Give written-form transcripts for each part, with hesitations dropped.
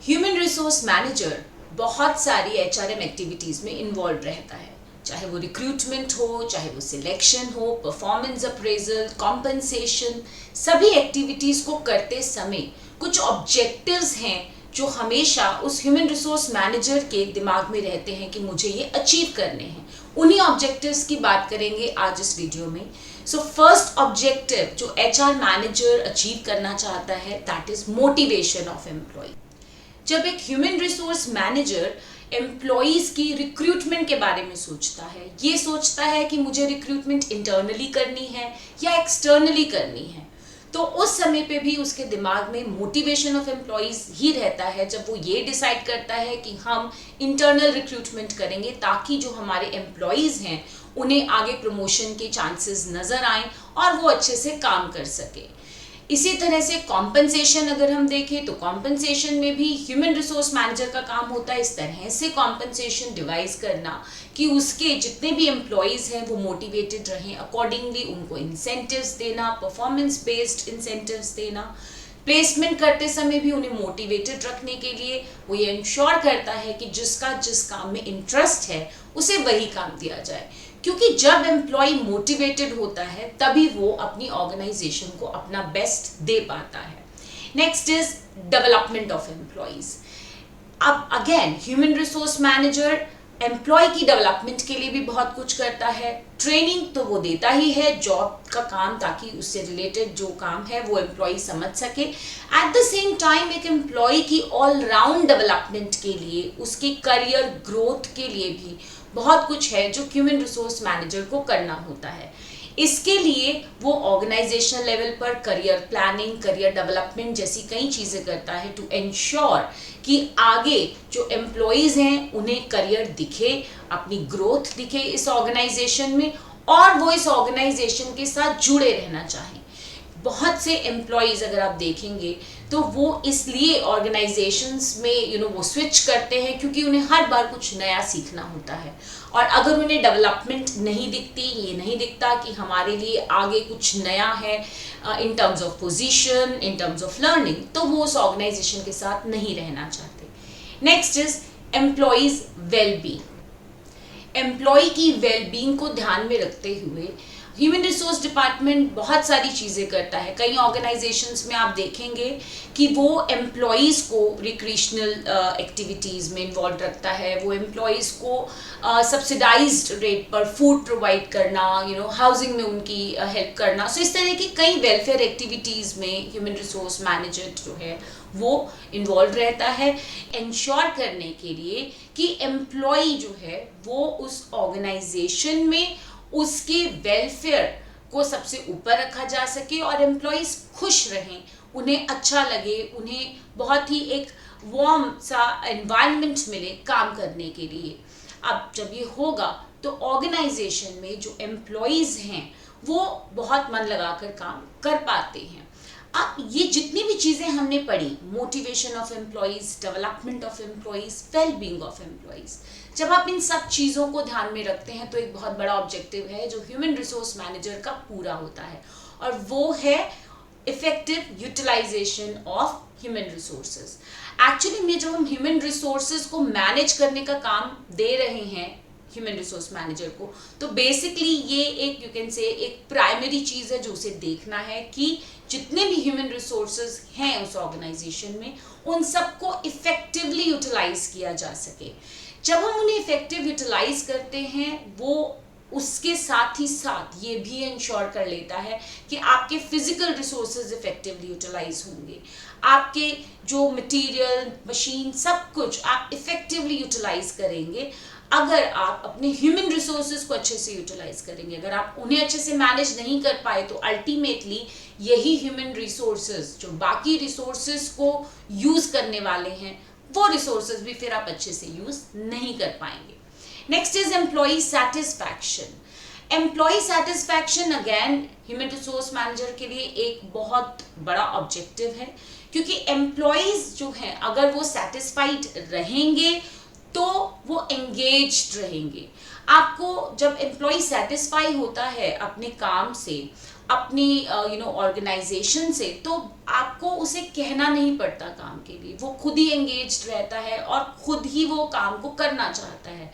Human resource manager बहुत सारी HRM activities में इन्वॉल्व रहता है, चाहे वो रिक्रूटमेंट हो, चाहे वो सिलेक्शन हो, परफॉर्मेंस अप्रेजल, कॉम्पनसेशन। सभी एक्टिविटीज को करते समय कुछ ऑब्जेक्टिव्स हैं जो हमेशा उस ह्यूमन रिसोर्स मैनेजर के दिमाग में रहते हैं कि मुझे ये अचीव करने हैं। उन्हीं ऑब्जेक्टिव्स की बात करेंगे आज इस वीडियो में। सो फर्स्ट ऑब्जेक्टिव जो एचआर मैनेजर अचीव करना चाहता है, that is motivation of employee. जब एक ह्यूमन रिसोर्स मैनेजर एम्प्लॉयज की रिक्रूटमेंट के बारे में सोचता है, ये सोचता है कि मुझे रिक्रूटमेंट इंटरनली करनी है या एक्सटर्नली करनी है, तो उस समय पे भी उसके दिमाग में मोटिवेशन ऑफ एम्प्लॉयज ही रहता है। जब वो ये डिसाइड करता है कि हम इंटरनल रिक्रूटमेंट करेंगे ताकि जो हमारे एम्प्लॉयज हैं उन्हें आगे प्रमोशन के चांसेस नजर आएं और वो अच्छे से काम कर सके। इसी तरह से कॉम्पनसेशन अगर हम देखें तो कॉम्पनसेशन में भी ह्यूमन रिसोर्स मैनेजर का काम होता है इस तरह से कॉम्पनसेशन डिवाइस करना कि उसके जितने भी एम्प्लॉयज हैं वो मोटिवेटेड रहें, अकॉर्डिंगली उनको इंसेंटिव्स देना, परफॉर्मेंस बेस्ड इंसेंटिव्स देना। प्लेसमेंट करते समय भी उन्हें मोटिवेटेड रखने के लिए वो ये इंश्योर करता है कि जिसका जिस काम में इंटरेस्ट है उसे वही काम दिया जाए, क्योंकि जब एम्प्लॉय मोटिवेटेड होता है तभी वो अपनी ऑर्गेनाइजेशन को अपना बेस्ट दे पाता है। Next is development of employees. अब again human resource manager employee की डेवलपमेंट के लिए भी बहुत कुछ करता है। ट्रेनिंग तो वो देता ही है, जॉब का काम, ताकि उससे रिलेटेड जो काम है वो एम्प्लॉय समझ सके। एट द सेम टाइम एक एम्प्लॉय की ऑल राउंड डेवलपमेंट के लिए, उसके करियर ग्रोथ के लिए भी बहुत कुछ है जो ह्यूमन रिसोर्स मैनेजर को करना होता है। इसके लिए वो ऑर्गेनाइजेशन लेवल पर करियर प्लानिंग, करियर डेवलपमेंट जैसी कई चीज़ें करता है टू एंश्योर कि आगे जो एम्प्लॉयज़ हैं उन्हें करियर दिखे, अपनी ग्रोथ दिखे इस ऑर्गेनाइजेशन में और वो इस ऑर्गेनाइजेशन के साथ जुड़े रहना चाहें। बहुत से एम्प्लॉयज़ अगर आप देखेंगे तो वो इसलिए ऑर्गेनाइजेशंस में वो स्विच करते हैं क्योंकि उन्हें हर बार कुछ नया सीखना होता है, और अगर उन्हें डेवलपमेंट नहीं दिखती, ये नहीं दिखता कि हमारे लिए आगे कुछ नया है in terms of position, in terms of learning, तो वो उस ऑर्गेनाइजेशन के साथ नहीं रहना चाहते। Next is employees wellbeing. Employee की वेलबींग को ध्यान में रखते हुए ह्यूमन रिसोर्स डिपार्टमेंट बहुत सारी चीज़ें करता है। कई ऑर्गेनाइजेशंस में आप देखेंगे कि वो एम्प्लॉयज़ को रिक्रिएशनल एक्टिविटीज़ में इन्वॉल्व रखता है, वो एम्प्लॉयज़ को सब्सिडाइज्ड रेट पर फूड प्रोवाइड करना, हाउसिंग में उनकी हेल्प करना। सो इस तरह की कई वेलफेयर एक्टिविटीज़ में ह्यूमन रिसोर्स मैनेजर जो है वो इन्वॉल्व रहता है, इंश्योर करने के लिए कि एम्प्लॉय जो है वो उस ऑर्गेनाइजेशन में उसके वेलफेयर को सबसे ऊपर रखा जा सके और एम्प्लॉयज खुश रहें, उन्हें अच्छा लगे, उन्हें बहुत ही एक वार्म सा एनवायरनमेंट मिले काम करने के लिए। अब जब ये होगा तो ऑर्गेनाइजेशन में जो एम्प्लॉयज हैं वो बहुत मन लगाकर काम कर पाते हैं। अब ये जितनी भी चीज़ें हमने पढ़ी, motivation of employees, development of employees, wellbeing of employees, जब आप इन सब चीज़ों को ध्यान में रखते हैं तो एक बहुत बड़ा ऑब्जेक्टिव है जो ह्यूमन रिसोर्स मैनेजर का पूरा होता है, और वो है effective utilisation of human resources. Actually में जब हम ह्यूमन रिसोर्सेज को मैनेज करने का काम दे रहे हैं ह्यूमन रिसोर्स मैनेजर को, तो बेसिकली ये एक यू कैन से एक प्राइमरी चीज़ है जो उसे देखना है कि जितने भी ह्यूमन रिसोर्सेज हैं उस ऑर्गेनाइजेशन में उन सबको इफेक्टिवली यूटिलाइज किया जा सके। जब हम उन्हें इफेक्टिव यूटिलाइज करते हैं वो उसके साथ ही साथ ये भी इंश्योर कर लेता है कि आपके फिजिकल रिसोर्सेज इफेक्टिवली यूटिलाइज होंगे, आपके जो मटेरियल, मशीन, सब कुछ आप इफेक्टिवली यूटिलाइज करेंगे अगर आप अपने ह्यूमन रिसोर्सेज को अच्छे से यूटिलाइज करेंगे। अगर आप उन्हें अच्छे से मैनेज नहीं कर पाए तो अल्टीमेटली यही ह्यूमन रिसोर्सेज जो बाकी रिसोर्सेज को यूज करने वाले हैं वो रिसोर्सेज भी फिर आप अच्छे से यूज नहीं कर पाएंगे। Next is employee satisfaction. Employee satisfaction again human resource manager के लिए एक बहुत बड़ा ऑब्जेक्टिव है, क्योंकि एम्प्लॉयज जो हैं अगर वो सेटिस्फाइड रहेंगे तो वो एंगेज्ड रहेंगे। आपको जब एम्प्लॉय सेटिस्फाई होता है अपने काम से, अपनी ऑर्गेनाइजेशन से, तो आपको उसे कहना नहीं पड़ता काम के लिए, वो खुद ही एंगेज्ड रहता है और खुद ही वो काम को करना चाहता है।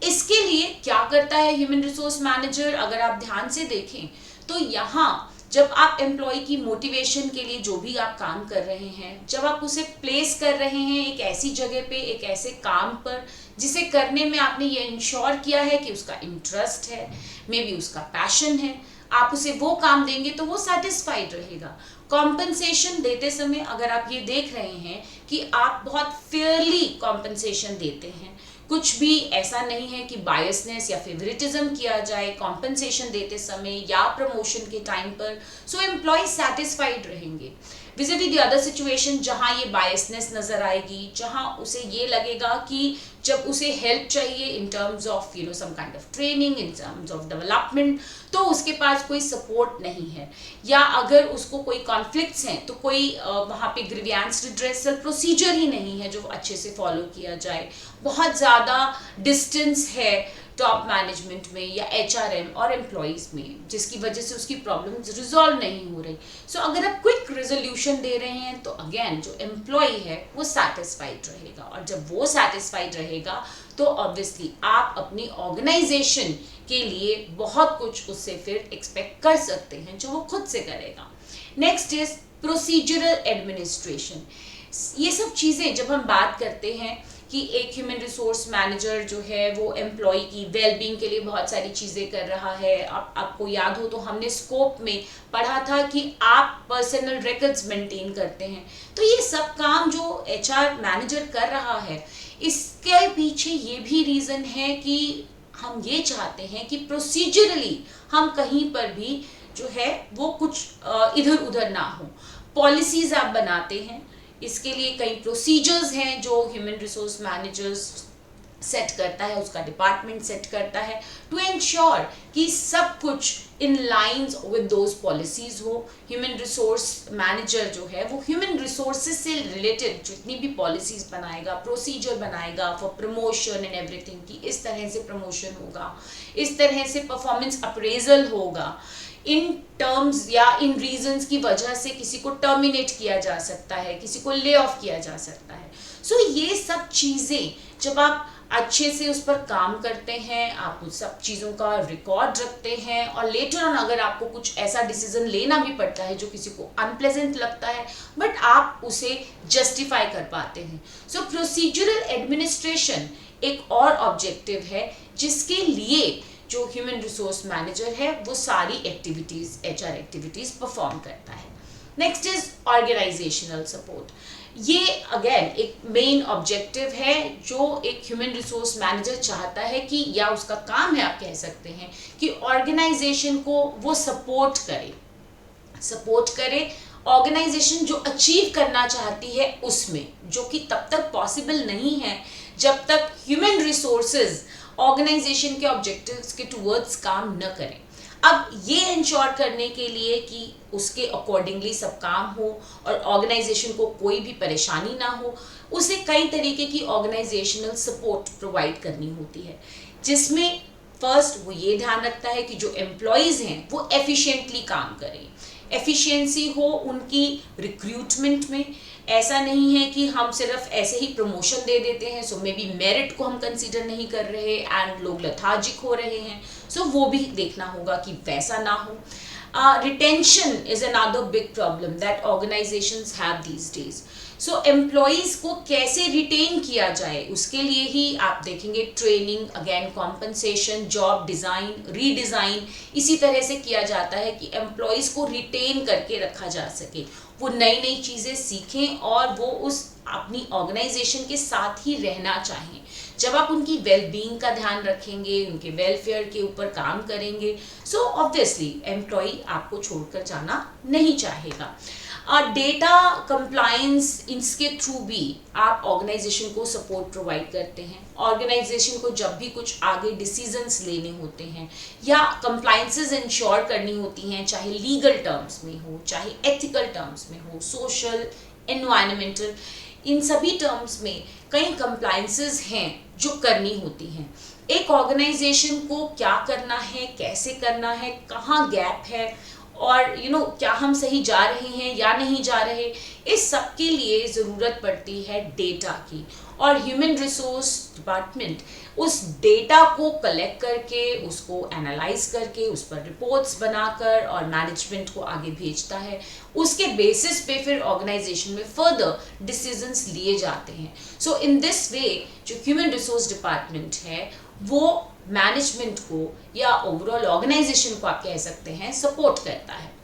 इसके लिए क्या करता है ह्यूमन रिसोर्स मैनेजर, अगर आप ध्यान से देखें तो यहाँ जब आप एम्प्लॉय की मोटिवेशन के लिए जो भी आप काम कर रहे हैं, जब आप उसे प्लेस कर रहे हैं एक ऐसी जगह पे, एक ऐसे काम पर जिसे करने में आपने ये इंश्योर किया है कि उसका इंटरेस्ट है, मे बी उसका पैशन है, आप उसे वो काम देंगे तो वो सेटिस्फाइड रहेगा। कॉम्पनसेशन देते समय अगर आप ये देख रहे हैं कि आप बहुत फेयरली कॉम्पनसेशन देते हैं, कुछ भी ऐसा नहीं है कि बायसनेस या फेवरेटिज्म किया जाए कॉम्पनसेशन देते समय या प्रमोशन के टाइम पर, सो एम्प्लॉय सेटिस्फाइड रहेंगे। विज़िट द अदर सिचुएशन जहां ये बायसनेस नजर आएगी, जहां उसे ये लगेगा कि जब उसे हेल्प चाहिए in terms of some kind of training, in terms of development, तो उसके पास कोई सपोर्ट नहीं है, या अगर उसको कोई कॉन्फ्लिक्ट्स हैं तो कोई वहाँ पे ग्रीवियंस रिड्रेसल प्रोसीजर ही नहीं है जो अच्छे से फॉलो किया जाए, बहुत ज़्यादा डिस्टेंस है टॉप मैनेजमेंट में या एचआरएम और एम्प्लॉयज़ में, जिसकी वजह से उसकी प्रॉब्लम्स रिजॉल्व नहीं हो रही। सो अगर आप क्विक रेजोल्यूशन दे रहे हैं तो अगेन जो एम्प्लॉय है वो सेटिस्फाइड रहेगा, और जब वो सेटिस्फाइड रहेगा तो ऑब्वियसली आप अपनी ऑर्गेनाइजेशन के लिए बहुत कुछ उससे फिर एक्सपेक्ट कर सकते हैं जो वो खुद से करेगा। Next is procedural administration. ये सब चीज़ें जब हम बात करते हैं कि एक ह्यूमन रिसोर्स मैनेजर जो है वो एम्प्लॉय की वेलबींग के लिए बहुत सारी चीज़ें कर रहा है। आपको याद हो तो हमने स्कोप में पढ़ा था कि आप पर्सनल रिकॉर्ड्स मेंटेन करते हैं, तो ये सब काम जो एचआर मैनेजर कर रहा है, इसके पीछे ये भी रीज़न है कि हम ये चाहते हैं कि प्रोसीजरली हम कहीं पर भी जो है वो कुछ इधर उधर ना हो। पॉलिसीज आप बनाते हैं, इसके लिए कई प्रोसीजर्स हैं जो ह्यूमन रिसोर्स मैनेजर्स सेट करता है, उसका डिपार्टमेंट सेट करता है टू एंश्योर कि सब कुछ इन लाइंस विद दोज पॉलिसीज हो। ह्यूमन रिसोर्स मैनेजर जो है वो ह्यूमन रिसोर्सेज से रिलेटेड जितनी भी पॉलिसीज बनाएगा, प्रोसीजर बनाएगा फॉर प्रमोशन एंड एवरीथिंग, कि इस तरह से प्रमोशन होगा, इस तरह से परफॉर्मेंस अप्रेजल होगा, इन टर्म्स या इन रीजंस की वजह से किसी को टर्मिनेट किया जा सकता है, किसी को ले ऑफ किया जा सकता है। सो ये सब चीज़ें जब आप अच्छे से उस पर काम करते हैं, आप उस सब चीज़ों का रिकॉर्ड रखते हैं, और लेटर ऑन अगर आपको कुछ ऐसा डिसीजन लेना भी पड़ता है जो किसी को अनप्लेजेंट लगता है, बट आप उसे जस्टिफाई कर पाते हैं। सो प्रोसीजरल एडमिनिस्ट्रेशन एक और ऑब्जेक्टिव है जिसके लिए जो ह्यूमन रिसोर्स मैनेजर है वो सारी एक्टिविटीज़, एचआर एक्टिविटीज़ परफॉर्म करता है। Next is organisational support. ये अगेन एक मेन ऑब्जेक्टिव है जो एक ह्यूमन रिसोर्स मैनेजर चाहता है कि, या उसका काम है आप कह सकते हैं, कि ऑर्गेनाइजेशन को वो सपोर्ट करे ऑर्गेनाइजेशन जो अचीव करना चाहती है उसमें, जो कि तब तक पॉसिबल नहीं है जब तक ह्यूमन रिसोर्सेज ऑर्गेनाइजेशन के ऑब्जेक्टिव्स के टूवर्ड्स काम न करें। अब ये इंश्योर करने के लिए कि उसके अकॉर्डिंगली सब काम हो और ऑर्गेनाइजेशन को कोई भी परेशानी ना हो, उसे कई तरीके की ऑर्गेनाइजेशनल सपोर्ट प्रोवाइड करनी होती है, जिसमें फर्स्ट वो ये ध्यान रखता है कि जो एम्प्लॉयज़ हैं वो एफिशिएंटली काम करें, एफिशिएंसी हो उनकी रिक्रूटमेंट में। ऐसा नहीं है कि हम सिर्फ ऐसे ही प्रमोशन दे देते हैं, सो मे बी मेरिट को हम कंसीडर नहीं कर रहे एंड लोग लथार्जिक हो रहे हैं, सो वो भी देखना होगा कि वैसा ना हो। Retention is another big problem that organisations have these days. So employees को कैसे रिटेन किया जाए, उसके लिए ही आप देखेंगे training, again compensation, job design, redesign इसी तरह से किया जाता है कि एम्प्लॉयज़ को रिटेन करके रखा जा सके, वो नई नई चीज़ें सीखें और वो उस अपनी ऑर्गेनाइजेशन के साथ ही रहना चाहें। जब आप उनकी वेलबींग का ध्यान रखेंगे, उनके वेलफेयर के ऊपर काम करेंगे, सो ऑब्वियसली एम्प्लॉय आपको छोड़कर जाना नहीं चाहेगा। डेटा कंप्लायंस, इसके थ्रू भी आप ऑर्गेनाइजेशन को सपोर्ट प्रोवाइड करते हैं। ऑर्गेनाइजेशन को जब भी कुछ आगे डिसीजंस लेने होते हैं या कंप्लायंसेस इंश्योर करनी होती हैं, चाहे लीगल टर्म्स में हो, चाहे एथिकल टर्म्स में हो, सोशल, एनवायरमेंटल, इन सभी टर्म्स में कई कंप्लायंसेस हैं जो करनी होती हैं। एक ऑर्गेनाइजेशन को क्या करना है, कैसे करना है, कहाँ गैप है, और क्या हम सही जा रहे हैं या नहीं जा रहे, इस सब के लिए ज़रूरत पड़ती है डेटा की। और ह्यूमन रिसोर्स डिपार्टमेंट उस डेटा को कलेक्ट करके, उसको एनालाइज करके, उस पर रिपोर्ट्स बनाकर और मैनेजमेंट को आगे भेजता है। उसके बेसिस पे फिर ऑर्गेनाइजेशन में फर्दर डिसीजंस लिए जाते हैं। सो इन दिस वे जो ह्यूमन रिसोर्स डिपार्टमेंट है वो मैनेजमेंट को या ओवरऑल ऑर्गेनाइजेशन को आप कह सकते हैं सपोर्ट करता है।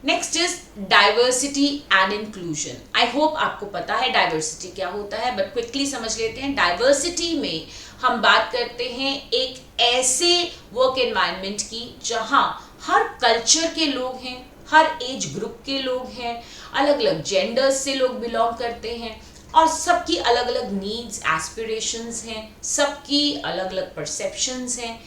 Next is diversity and inclusion. I hope आपको पता है डाइवर्सिटी क्या होता है, बट क्विकली समझ लेते हैं। डाइवर्सिटी में हम बात करते हैं एक ऐसे वर्क एनवायरनमेंट की जहां हर कल्चर के लोग हैं, हर एज ग्रुप के लोग हैं, अलग अलग जेंडर्स से लोग बिलोंग करते हैं और सबकी अलग अलग नीड्स एस्पिरेशंस हैं, सबकी अलग अलग परसेप्शंस हैं।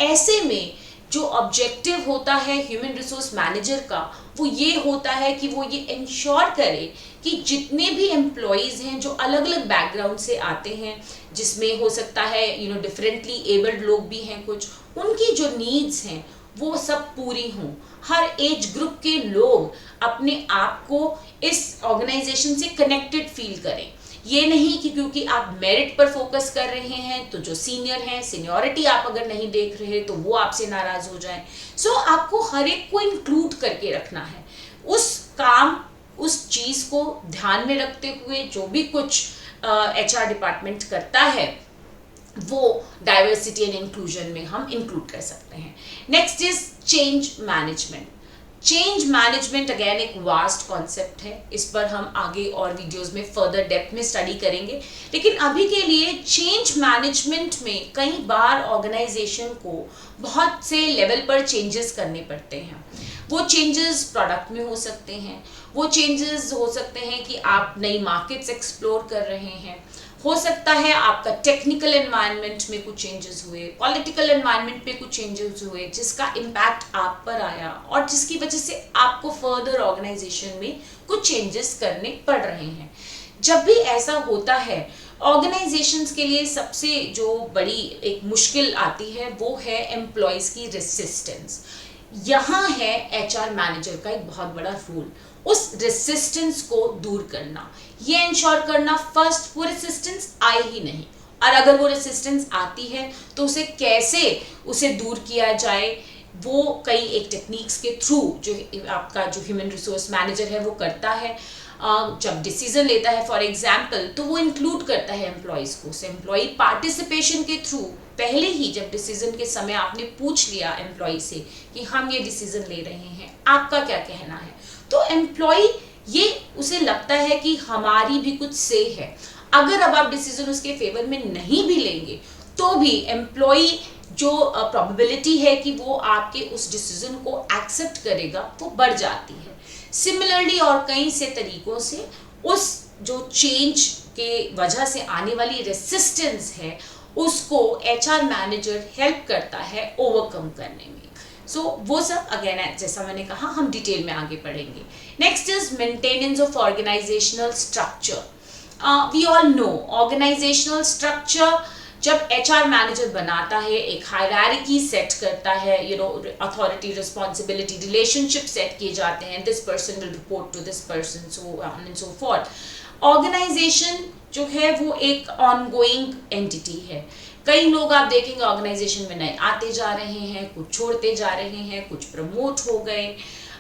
ऐसे में जो ऑब्जेक्टिव होता है ह्यूमन रिसोर्स मैनेजर का वो ये होता है कि वो ये इंश्योर करे कि जितने भी एम्प्लॉयज़ हैं जो अलग अलग बैकग्राउंड से आते हैं, जिसमें हो सकता है डिफरेंटली एबल्ड लोग भी हैं कुछ, उनकी जो नीड्स हैं वो सब पूरी हों। हर एज ग्रुप के लोग अपने आप को इस ऑर्गेनाइजेशन से कनेक्टेड फील करें। ये नहीं कि क्योंकि आप मेरिट पर फोकस कर रहे हैं तो जो सीनियर हैं, सीनियरिटी आप अगर नहीं देख रहे तो वो आपसे नाराज हो जाएं। सो आपको हर एक को इंक्लूड करके रखना है। उस काम, उस चीज को ध्यान में रखते हुए जो भी कुछ HR डिपार्टमेंट करता है वो डाइवर्सिटी एंड इंक्लूजन में हम इंक्लूड कर सकते हैं। Next is change management. Change management again एक वास्ट कॉन्सेप्ट है, इस पर हम आगे और वीडियोस में फर्दर डेप्थ में स्टडी करेंगे। लेकिन अभी के लिए चेंज मैनेजमेंट में कई बार ऑर्गेनाइजेशन को बहुत से लेवल पर चेंजेस करने पड़ते हैं। वो चेंजेस प्रोडक्ट में हो सकते हैं, वो चेंजेस हो सकते हैं कि आप नई मार्केट्स एक्सप्लोर कर रहे हैं, हो सकता है आपका टेक्निकल एनवायरनमेंट में कुछ चेंजेस हुए, पॉलिटिकल एनवायरनमेंट में कुछ चेंजेस हुए जिसका इम्पैक्ट आप पर आया और जिसकी वजह से आपको फर्दर ऑर्गेनाइजेशन में कुछ चेंजेस करने पड़ रहे हैं। जब भी ऐसा होता है ऑर्गेनाइजेशंस के लिए सबसे जो बड़ी एक मुश्किल आती है वो है एम्प्लॉयज़ की रेसिस्टेंस। यहाँ है HR मैनेजर का एक बहुत बड़ा रोल, उस रेसिस्टेंस को दूर करना, ये इंश्योर करना फर्स्ट वो रेसिस्टेंस आए ही नहीं, और अगर वो रेसिस्टेंस आती है तो उसे कैसे उसे दूर किया जाए वो कई एक टेक्निक्स के थ्रू जो आपका जो ह्यूमन रिसोर्स मैनेजर है वो करता है। जब डिसीजन लेता है फॉर एग्जाम्पल तो वो इंक्लूड करता है एम्प्लॉयज़ को। एम्प्लॉय पार्टिसिपेशन के थ्रू पहले ही जब डिसीजन के समय आपने पूछ लिया एम्प्लॉय से कि हम ये डिसीजन ले रहे हैं, आपका क्या कहना है, तो एम्प्लॉय ये उसे लगता है कि हमारी भी कुछ से है। अगर अब आप डिसीजन उसके फेवर में नहीं भी लेंगे तो भी एम्प्लॉय जो प्रोबेबिलिटी है कि वो आपके उस डिसीजन को एक्सेप्ट करेगा वो बढ़ जाती है। सिमिलरली और कई से तरीकों से उस जो चेंज के वजह से आने वाली रेसिस्टेंस है उसको HR मैनेजर हेल्प करता है ओवरकम करने में। सो वो सब अगेन जैसा मैंने कहा हम डिटेल में आगे पढ़ेंगे। Next is maintenance of organisational structure. We all know organisational structure जब HR मैनेजर बनाता है एक हायरार्की सेट करता है, अथॉरिटी रिस्पॉन्सिबिलिटी रिलेशनशिप सेट किए जाते हैं, this person will report to this person, so on and so forth. Organisation जो है वो एक ऑनगोइंग एंटिटी है। कई लोग आप देखेंगे ऑर्गेनाइजेशन में नए आते जा रहे हैं, कुछ छोड़ते जा रहे हैं, कुछ प्रमोट हो गए।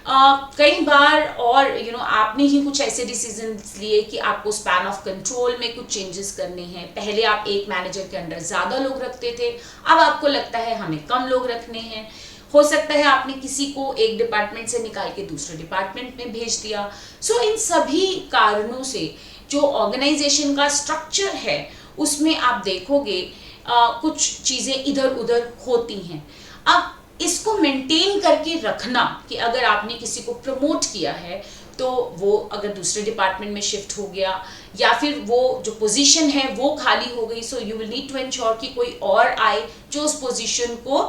कई बार और आपने ही कुछ ऐसे डिसीजन लिए कि आपको स्पैन ऑफ कंट्रोल में कुछ चेंजेस करने हैं। पहले आप एक मैनेजर के अंडर ज़्यादा लोग रखते थे, अब आपको लगता है हमें कम लोग रखने हैं। हो सकता है आपने किसी को एक डिपार्टमेंट से निकाल के दूसरे डिपार्टमेंट में भेज दिया। सो इन सभी कारणों से जो ऑर्गेनाइजेशन का स्ट्रक्चर है उसमें आप देखोगे कुछ चीज़ें इधर उधर होती हैं। अब इसको मेंटेन करके रखना कि अगर आपने किसी को प्रमोट किया है तो वो अगर दूसरे डिपार्टमेंट में शिफ्ट हो गया या फिर वो जो पोजीशन है वो खाली हो गई, so you will need to ensure कि कोई और आए जो उस पोजीशन को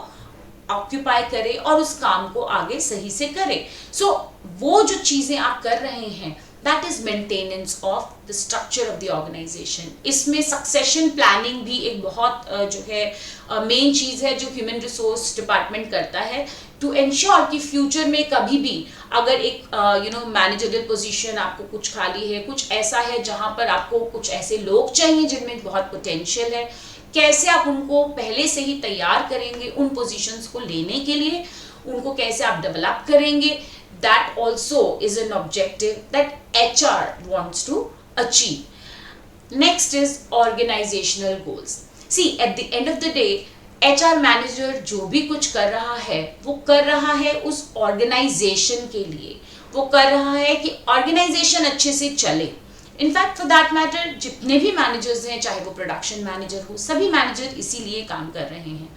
ऑक्यूपाई करे और उस काम को आगे सही से करे। सो वो जो चीज़ें आप कर रहे हैं that is maintenance of the structure of the organization। इसमें succession planning भी एक बहुत जो है मेन चीज़ है जो ह्यूमन रिसोर्स डिपार्टमेंट करता है, टू एंश्योर कि फ्यूचर में कभी भी अगर एक मैनेजरियल पोजीशन आपको कुछ खाली है, कुछ ऐसा है जहां पर आपको कुछ ऐसे लोग चाहिए जिनमें बहुत पोटेंशियल है, कैसे आप उनको पहले से ही तैयार करेंगे उन पोजीशंस को लेने के लिए, उनको कैसे आप डेवलप करेंगे, that also is an objective that HR wants to achieve. Next is organizational goals. See, at the end of the day, HR manager जो भी कुछ कर रहा है वो कर रहा है उस ऑर्गेनाइजेशन के लिए, वो कर रहा है कि ऑर्गेनाइजेशन अच्छे से चले. इनफैक्ट फॉर दैट मैटर जितने भी मैनेजर्स हैं, चाहे वो प्रोडक्शन मैनेजर हो, सभी मैनेजर इसीलिए काम कर रहे हैं.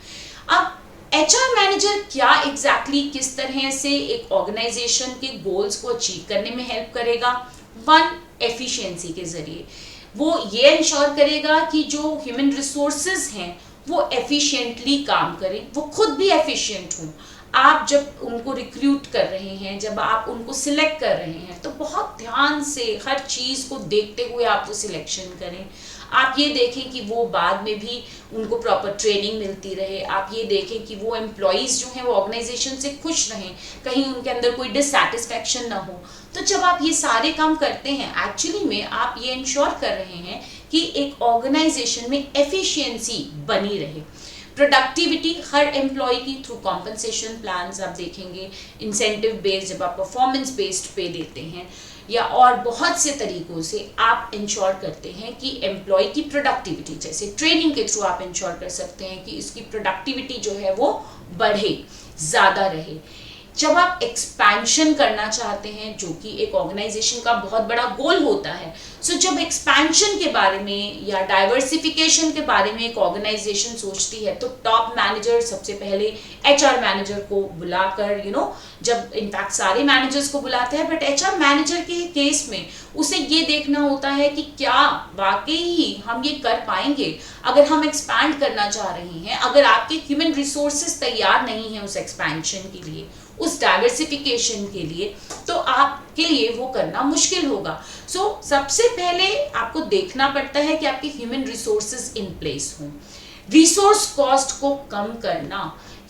अब HR मैनेजर क्या एग्जैक्टली किस तरह से एक ऑर्गेनाइजेशन के गोल्स को अचीव करने में हेल्प करेगा? वन, एफिशिएंसी के जरिए वो ये इंश्योर करेगा कि जो ह्यूमन रिसोर्सेज हैं वो एफिशिएंटली काम करें, वो खुद भी एफिशिएंट हों. आप जब उनको रिक्रूट कर रहे हैं, जब आप उनको सिलेक्ट कर रहे हैं, तो बहुत ध्यान से हर चीज़ को देखते हुए आप वो सिलेक्शन करें. आप ये देखें कि वो बाद में भी उनको प्रॉपर ट्रेनिंग मिलती रहे. आप ये देखें कि वो एम्प्लॉयज़ जो हैं वो ऑर्गेनाइजेशन से खुश रहें, कहीं उनके अंदर कोई डिससैटिस्फैक्शन ना हो. तो जब आप ये सारे काम करते हैं, एक्चुअली में आप ये इंश्योर कर रहे हैं कि एक ऑर्गेनाइजेशन में एफिशिएंसी बनी रहे. प्रोडक्टिविटी हर एम्प्लॉय की थ्रू कॉम्पनसेशन प्लान्स आप देखेंगे, इंसेंटिव बेस्ड जब आप परफॉर्मेंस बेस्ड पे देते हैं, या और बहुत से तरीकों से आप इंश्योर करते हैं कि एम्प्लॉय की प्रोडक्टिविटी, जैसे ट्रेनिंग के थ्रू आप इंश्योर कर सकते हैं कि इसकी प्रोडक्टिविटी जो है वो बढ़े, ज़्यादा रहे. जब आप एक्सपेंशन करना चाहते हैं, जो कि एक ऑर्गेनाइजेशन का बहुत बड़ा गोल होता है, सो जब एक्सपेंशन के बारे में या डाइवर्सिफिकेशन के बारे में एक ऑर्गेनाइजेशन सोचती है, तो टॉप मैनेजर सबसे पहले HR मैनेजर को बुलाकर जब इनफैक्ट सारे मैनेजर्स को बुलाते हैं, बट HR मैनेजर के केस में उसे ये देखना होता है कि क्या वाकई ही हम ये कर पाएंगे. अगर हम एक्सपैंड करना चाह रहे हैं, अगर आपके ह्यूमन रिसोर्सेज तैयार नहीं है उस एक्सपेंशन के लिए, उस डाइवर्सिफिकेशन के लिए, तो आपके लिए वो करना मुश्किल होगा. सो सबसे पहले आपको देखना पड़ता है कि आपके ह्यूमन रिसोर्सेज इन प्लेस हों. रिसोर्स कॉस्ट को कम करना,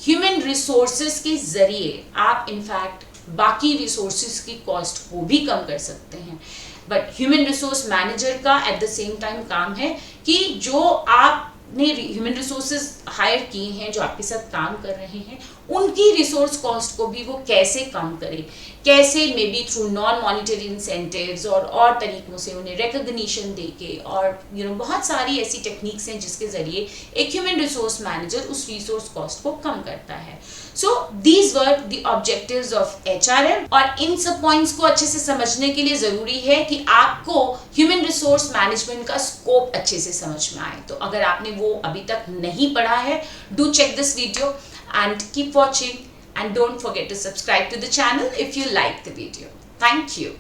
ह्यूमन रिसोर्सेज के जरिए आप इनफैक्ट बाकी रिसोर्सेज की कॉस्ट को भी कम कर सकते हैं. बट ह्यूमन रिसोर्स मैनेजर का एट द सेम टाइम काम है कि जो आपने ह्यूमन रिसोर्सेज हायर किए हैं, जो आपके साथ काम कर रहे हैं, उनकी रिसोर्स कॉस्ट को भी वो कैसे कम करे, कैसे may be through non monetary incentives और तरीकों से उन्हें रिकग्निशन देके, और बहुत सारी ऐसी टेक्निक्स हैं जिसके जरिए एक ह्यूमन रिसोर्स मैनेजर उस रिसोर्स कॉस्ट को कम करता है. So these were the objectives of HRM. और इन सब पॉइंट्स को अच्छे से समझने के लिए जरूरी है कि आपको ह्यूमन रिसोर्स मैनेजमेंट का स्कोप अच्छे से समझ में आए. तो अगर आपने वो अभी तक नहीं पढ़ा है, do check this video and keep watching, and don't forget to subscribe to the channel if you like the video. Thank you.